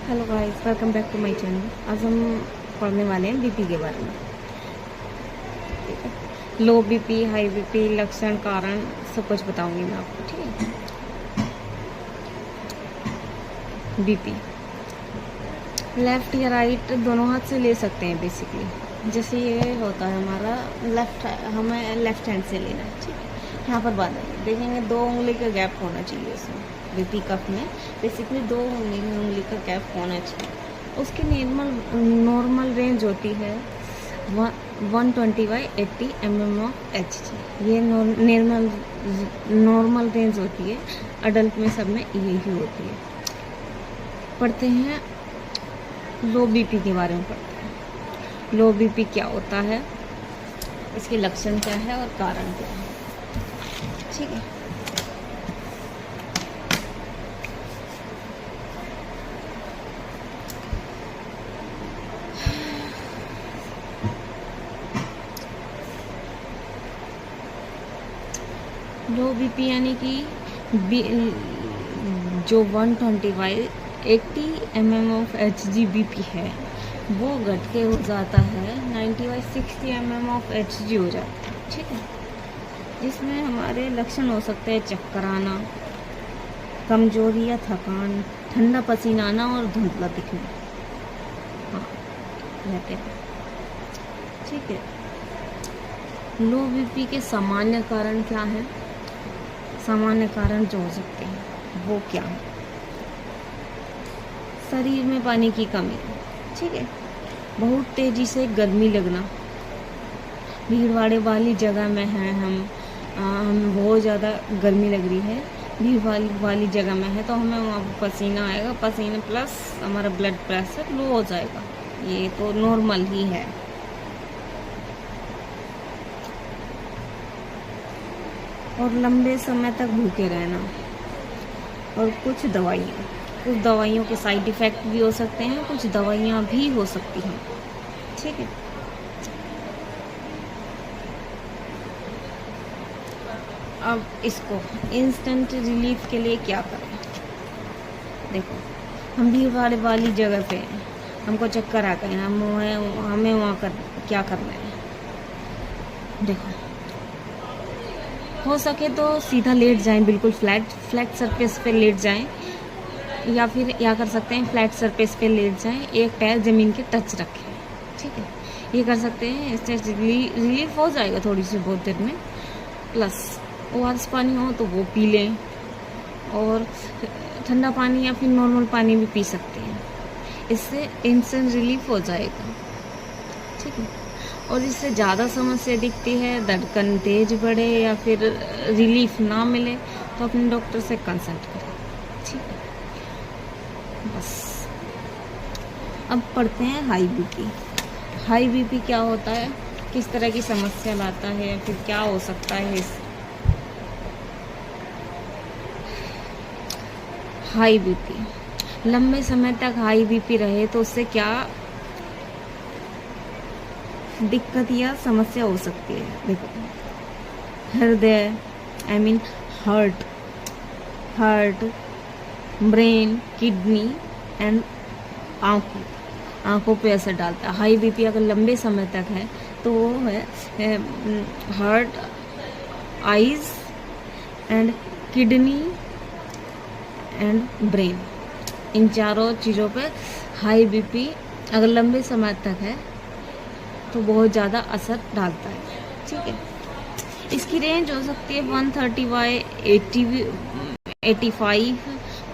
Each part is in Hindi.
Hello guys, welcome back to my channel. आज हम पढ़ने वाले हैं बीपी के बारे में। लो बीपी, हाई बीपी, लक्षण, कारण सब कुछ बताऊंगी मैं आपको, ठीक है। बीपी लेफ़्ट या राइट दोनों हाथ से ले सकते हैं बेसिकली। जैसे ये होता है हमारा हमें लेफ़्ट हैंड से लेना है, ठीक है। यहाँ पर बात है, देखेंगे 2 उंगली का गैप होना चाहिए उसमें। बीपी कप में बेसिकली 2 उंगली का गैप होना चाहिए। उसकी नॉर्मल रेंज होती है 120/80 mm ऑफ Hg। ये नॉर्मल रेंज होती है। अडल्ट में सब में यही होती है। पढ़ते हैं लो बीपी के बारे में पढ़ते हैं। लो बीपी क्या होता है, इसके लक्षण क्या है और कारण क्या है, ठीक है। लो बीपी यानी कि जो 120/80 mm ऑफ Hg बीपी है वो घट के हो जाता है 90/60 mm ऑफ Hg हो जाता है, ठीक है। जिसमें हमारे लक्षण हो सकते हैं चक्कर आना, कमजोरी या थकान, ठंडा पसीना आना और धुंधला दिखना, हाँ रहते हैं, ठीक है। लो बीपी के सामान्य कारण क्या हैं? सामान्य कारण जो हो सकते हैं वो क्या है? शरीर में पानी की कमी, ठीक है। बहुत तेज़ी से गर्मी लगना, भीड़ भाड़ वाली जगह में हैं हम बहुत ज़्यादा गर्मी लग रही है, भीड़ वाली जगह में है तो हमें वहाँ पर पसीना आएगा, पसीना प्लस हमारा ब्लड प्रेशर लो हो जाएगा। ये तो नॉर्मल ही है। और लंबे समय तक भूखे रहना और कुछ दवाइयों के साइड इफ़ेक्ट भी हो सकते हैं, कुछ दवाइयाँ भी हो सकती हैं, ठीक है। अब इसको इंस्टेंट रिलीफ के लिए क्या करें? देखो, हम भीड़ भाड़ वाली जगह पे हैं, हमको चक्कर आ गए, हमें वहाँ क्या करना है? देखो, हो सके तो सीधा लेट जाएं, बिल्कुल फ्लैट सरफेस पे लेट जाएं, या फिर क्या कर सकते हैं, फ्लैट सरफेस पे लेट जाएं, एक पैर ज़मीन के टच रखें, ठीक है। ये कर सकते हैं, इससे रिलीफ हो जाएगा थोड़ी सी बहुत देर में। प्लस ORS पानी हो तो वो पी लें, और ठंडा पानी या फिर नॉर्मल पानी भी पी सकते हैं, इससे इंस्टेंट रिलीफ हो जाएगा, ठीक है। और इससे ज़्यादा समस्या दिखती है, धड़कन तेज बढ़े या फिर रिलीफ ना मिले तो अपने डॉक्टर से कंसल्ट करें, ठीक है। बस अब पढ़ते हैं हाई बीपी। हाई बीपी क्या होता है, किस तरह की समस्या लाता है या फिर क्या हो सकता है हाई बीपी लंबे समय तक हाई बीपी रहे तो उससे क्या दिक्कत या समस्या हो सकती है? देखो, हृदय हार्ट, ब्रेन, किडनी एंड आंखों पे असर डालता है। हाई बीपी अगर लंबे समय तक है तो वो है heart, eyes and kidney and brain, इन चारों चीज़ों पे हाई बीपी अगर लंबे समय तक है तो बहुत ज़्यादा असर डालता है, ठीक है। इसकी रेंज हो सकती है 130/85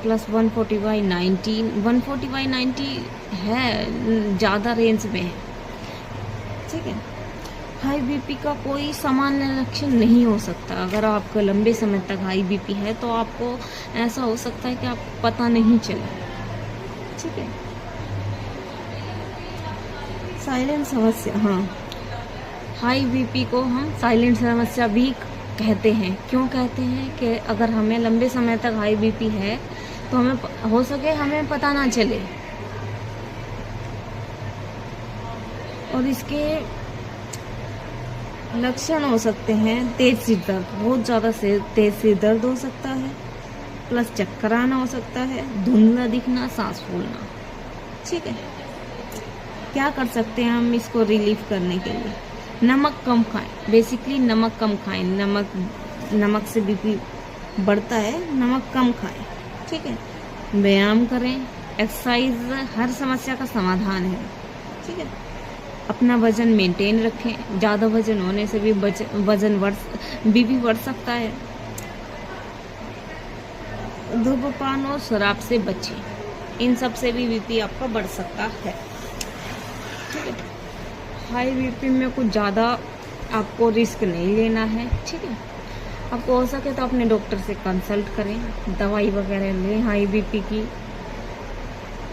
प्लस 140/90। 140/90 है, ज़्यादा रेंज में है, ठीक है। हाई बीपी का कोई सामान्य लक्षण नहीं हो सकता। अगर आपका लंबे समय तक हाई बीपी है तो आपको ऐसा हो सकता है कि आपको पता नहीं चले, ठीक है। साइलेंट समस्या, हाँ, हाई बीपी को हम साइलेंट समस्या भी कहते हैं। क्यों कहते हैं कि अगर हमें लंबे समय तक हाई बीपी है तो हमें हो सके हमें पता ना चले, और इसके लक्षण हो सकते हैं तेज सिर दर्द, बहुत ज़्यादा तेज सिर दर्द हो सकता है, प्लस चक्कर आना हो सकता है, धुंधला दिखना, सांस फूलना, ठीक है। क्या कर सकते हैं हम इसको रिलीफ करने के लिए? नमक कम खाएं, बेसिकली नमक कम खाएं। नमक से बीपी बढ़ता है, नमक कम खाएं, ठीक है। व्यायाम करें, एक्सरसाइज हर समस्या का समाधान है, ठीक है। अपना वजन मेंटेन रखें, ज़्यादा वजन होने से भी बीपी बढ़ सकता है। धूम्रपान और शराब से बचें, इन सब से भी बीपी आपका बढ़ सकता है, ठीक है। हाई बीपी में कुछ ज़्यादा आपको रिस्क नहीं लेना है, ठीक है। आपको हो सके तो अपने डॉक्टर से कंसल्ट करें, दवाई वगैरह लें हाई बीपी की,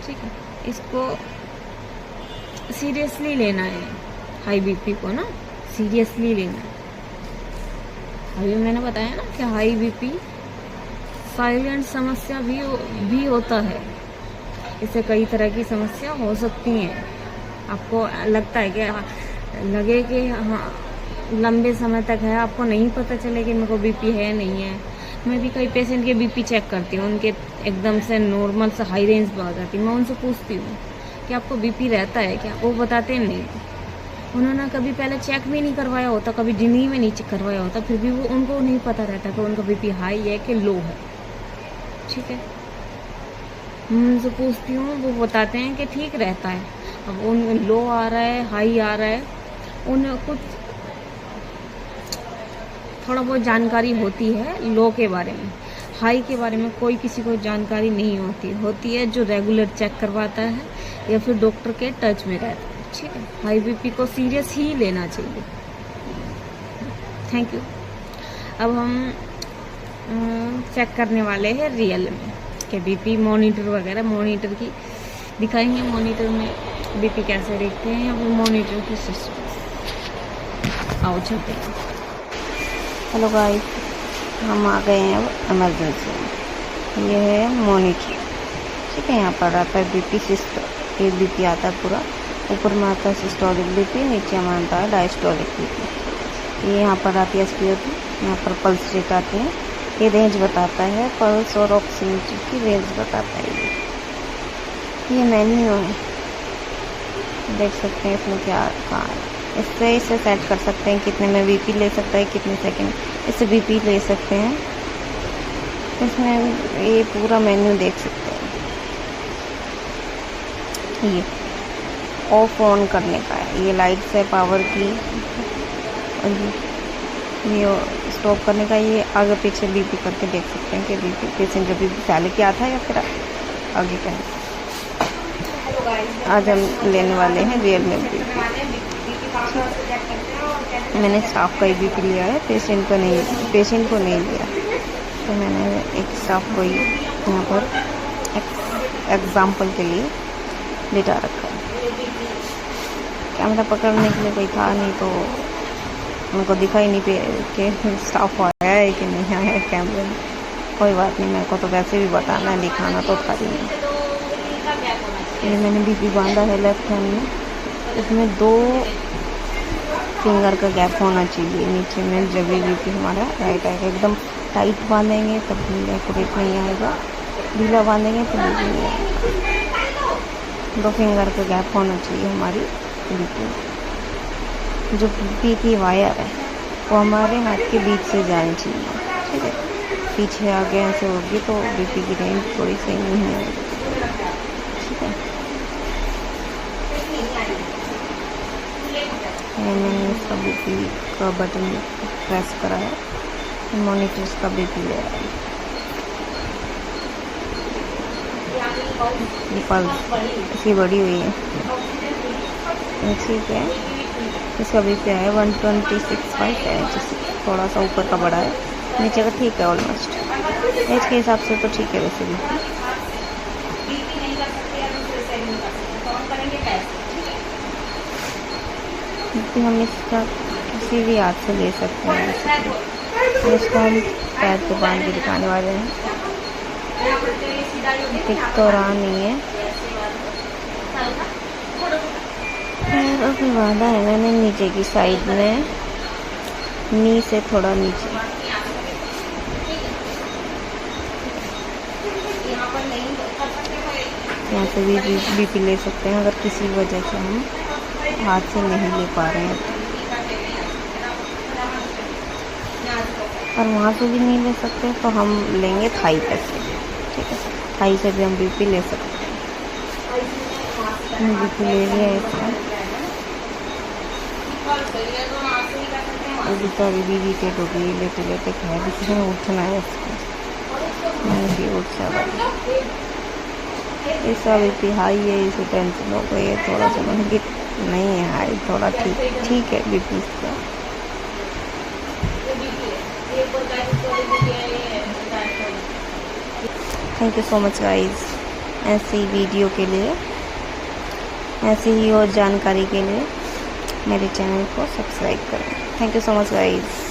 ठीक है। इसको सीरियसली लेना है, हाई बीपी को ना सीरियसली लेना है। अभी मैंने बताया ना कि हाई बीपी साइलेंट समस्या भी होता है, इससे कई तरह की समस्या हो सकती हैं। आपको लगता है कि लगे कि हाँ लंबे समय तक है, आपको नहीं पता चले कि मेरे को बीपी है नहीं है। मैं भी कई पेशेंट के बीपी चेक करती हूँ, उनके एकदम से नॉर्मल से हाई रेंज पे आ जाती है। मैं उनसे पूछती हूँ कि आपको बीपी रहता है क्या? वो बताते हैं नहीं, उन्होंने कभी पहले चेक भी नहीं करवाया होता, कभी जिंदगी में नहीं चेक करवाया होता, फिर भी उनको नहीं पता रहता कि उनका बीपी हाई है कि लो है, ठीक है। उनसे पूछती हूँ, वो बताते हैं कि ठीक रहता है। अब उन लो आ रहा है, हाई आ रहा है, उन्हें कुछ थोड़ा बहुत जानकारी होती है लो के बारे में। हाई के बारे में कोई किसी को जानकारी नहीं होती है जो रेगुलर चेक करवाता है या फिर डॉक्टर के टच में रहता है, ठीक है। हाई बीपी को सीरियस ही लेना चाहिए। Thank you. अब हम चेक करने वाले हैं रियल में कि बीपी मॉनिटर वगैरह, मॉनिटर की दिखाएंगे, मॉनिटर में बीपी कैसे देखते हैं, अब मॉनिटर की सिस्टम। आओ चलते हैं। हेलो गाइस, हम आ गए हैं अब इमरजेंसी में। ये है मॉनिटर, ठीक है। यहाँ पर आता है बीपी सिस्टम, ये बीपी आता है पूरा, ऊपर में आता है सिस्टोलिक बीपी, नीचे में आता है डायस्टोलिक बीपी। ये यहाँ पर आती है SpO2, यहाँ पर पल्स रेट आती है, ये रेंज बताता है, पल्स और ऑक्सीमीटर की रेंज बताता है। ये मेन्यू है, देख सकते हैं इसमें क्या कहाँ है। इससे इसे सेट कर सकते हैं कितने में बीपी ले सकता है, कितने सेकंड इससे बीपी ले सकते हैं। इसमें ये पूरा मेन्यू देख सकते हैं। ये ऑफ ऑन करने का है, ये लाइट्स है पावर की, और ये स्टॉप करने का, ये आगे पीछे बीपी करके देख सकते हैं कि बीपी पेशेंट का बीपी पहले क्या था या फिर आगे क्या है। आज हम लेने वाले हैं रियल में बीपी। मैंने स्टाफ का ही बीपी लिया है, पेशेंट को नहीं लिया, तो मैंने एक स्टाफ को ही यहाँ पर एग्जाम्पल के लिए लिटा रखा है। कैमरा पकड़ने के लिए कोई था नहीं, तो उनको दिखाई नहीं पे कि स्टाफ आया है कि नहीं आया है कैमरे में। कोई बात नहीं, मेरे को तो वैसे भी बताना है, दिखाना तो था ही नहीं। ये मैंने बीपी बांधा है लेफ्ट हैंड में, इसमें 2 फिंगर का गैप होना चाहिए नीचे में, जब भी बीपी हमारा राइट आएगा। एकदम टाइट बांधेंगे तब भी एक्यूरेट नहीं आएगा, ढीला बांधेंगे तो बीपी नहीं आएगा। 2 फिंगर का गैप होना चाहिए हमारी बीपी में। जो बीपी की वायर है वो हमारे हाथ के बीच से जानी चाहिए, ठीक है। पीछे आगे ऐसे होगी तो बीपी की रेंज थोड़ी सही नहीं आएगी, ठीक है। मैंने इसका बीपी का बटन प्रेस करा है, मॉनिटर का बीपी ले रहा है। ये पल्स इसकी बड़ी हुई है, ठीक है। इसका बीपी है 126.5 है, थोड़ा सा ऊपर का बड़ा है, नीचे का ठीक है ऑलमोस्ट। एज के हिसाब से तो ठीक है वैसे भी। हम इसका किसी भी हाथ से ले सकते हैं, इसको हम पैर पे बांध के दिखाने वाले हैं। दिख तो रहा नहीं है, अभी बांधा है मैंने नीचे की साइड में, नी से थोड़ा नीचे। यहाँ से भी बीपी ले सकते हैं अगर किसी वजह से हम हाथ से नहीं ले पा रहे हैं तो। और वहाँ से भी नहीं ले सकते तो हम लेंगे थाई पे से, ठीक है। थाई से भी हम बीपी ले सकते हैं। बीपी ले लिया इसका। बेचारी भी इरिटेट हो गई, लेटे लेटे कह रही थी उठना है इसको, नहीं भी उठ जाता। इसका बीपी हाई है, इसे टेंशन हो गई है थोड़ा सा। मैंने कि नहीं है हाई, थोड़ा ठीक है बीपी इसका। Thank you so much guys, ऐसी वीडियो के लिए, ऐसी ही और जानकारी के लिए मेरे चैनल को सब्सक्राइब करें। Thank you so much guys.